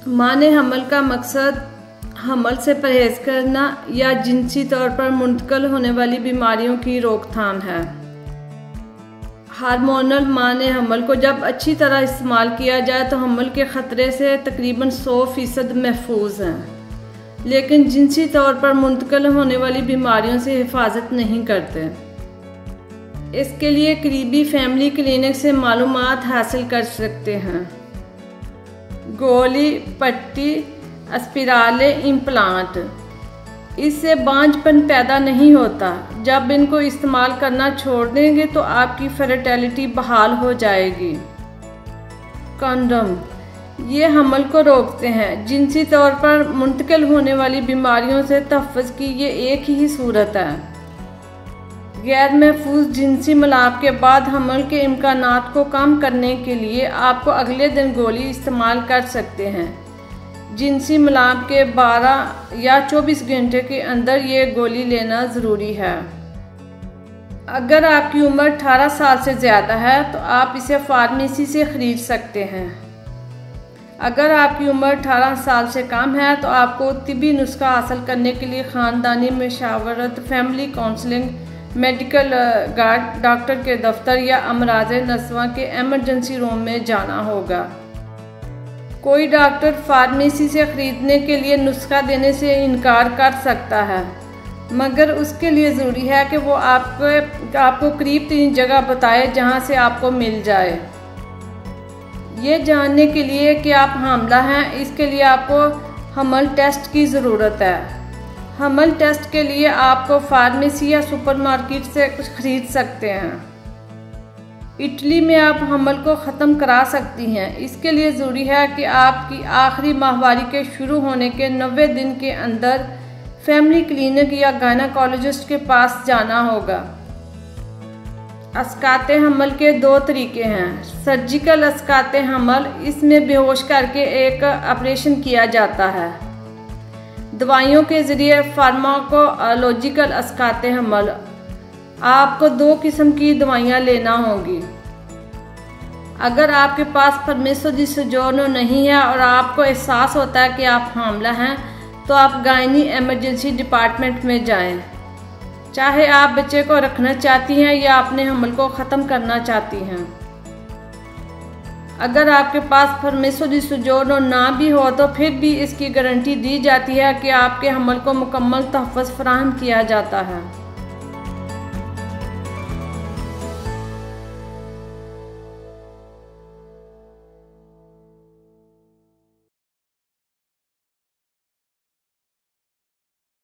माने हमल का मकसद हमल से परहेज करना या जिनसी तौर पर मुंतकिल होने वाली बीमारियों की रोकथाम है। हार्मोनल माने हमल को जब अच्छी तरह इस्तेमाल किया जाए तो हमल के ख़तरे से तकरीबन 100% महफूज हैं, लेकिन जिनसी तौर पर मुंतकिल होने वाली बीमारियों से हिफाजत नहीं करते। इसके लिए करीबी फैमिली क्लिनिक से मालूमात हासिल कर सकते हैं। गोली, पट्टी, अस्पिराले, इम्प्लांट, इससे बांझपन पैदा नहीं होता। जब इनको इस्तेमाल करना छोड़ देंगे तो आपकी फर्टिलिटी बहाल हो जाएगी। कंडोम, ये हमल को रोकते हैं। जिनसी तौर पर मुंतकिल होने वाली बीमारियों से तहफ़्फ़ुज़ की ये एक ही सूरत है। गैर महफूज जिनसी मिलाप के बाद हमल के इम्कानात को कम करने के लिए आपको अगले दिन गोली इस्तेमाल कर सकते हैं। जिनसी मिलाप के 12 या 24 घंटे के अंदर ये गोली लेना ज़रूरी है। अगर आपकी उम्र 18 साल से ज़्यादा है तो आप इसे फार्मेसी से ख़रीद सकते हैं। अगर आपकी उम्र 18 साल से कम है तो आपको तिब्बी नुस्खा हासिल करने के लिए ख़ानदानी मशावरत, family counselling, medical guard, doctor के दफ्तर या अमराज़ नस्वा के एमरजेंसी रूम में जाना होगा। कोई डॉक्टर फार्मेसी से ख़रीदने के लिए नुस्खा देने से इनकार कर सकता है, मगर उसके लिए ज़रूरी है कि वो आपको करीब तरीन जगह बताए जहां से आपको मिल जाए। ये जानने के लिए कि आप हामिला हैं, इसके लिए आपको हमल टेस्ट की ज़रूरत है। हमल टेस्ट के लिए आपको फार्मेसी या सुपरमार्केट से कुछ खरीद सकते हैं। इटली में आप हमल को ख़त्म करा सकती हैं। इसके लिए ज़रूरी है कि आपकी आखिरी माहवारी के शुरू होने के 90 दिन के अंदर फैमिली क्लिनिक या गायनेकोलॉजिस्ट के पास जाना होगा। अस्काते हमल के 2 तरीके हैं। सर्जिकल अस्काते हमल, इसमें बेहोश करके एक ऑपरेशन किया जाता है। दवाइयों के ज़रिए फार्माकोलॉजिकल अस्काते हमल, आपको 2 किस्म की दवाइयाँ लेना होंगी। अगर आपके पास परमिशो दी सोजोर्नो नहीं है और आपको एहसास होता है कि आप हामिला हैं तो आप गायनी एमरजेंसी डिपार्टमेंट में जाएं। चाहे आप बच्चे को रखना चाहती हैं या अपने हमल को ख़त्म करना चाहती हैं। अगर आपके पास परमिशो दी सोजोर्नो ना भी हो तो फिर भी इसकी गारंटी दी जाती है कि आपके हमल को मुकम्मल तहफ़्फ़ुज़ फराहम किया जाता है।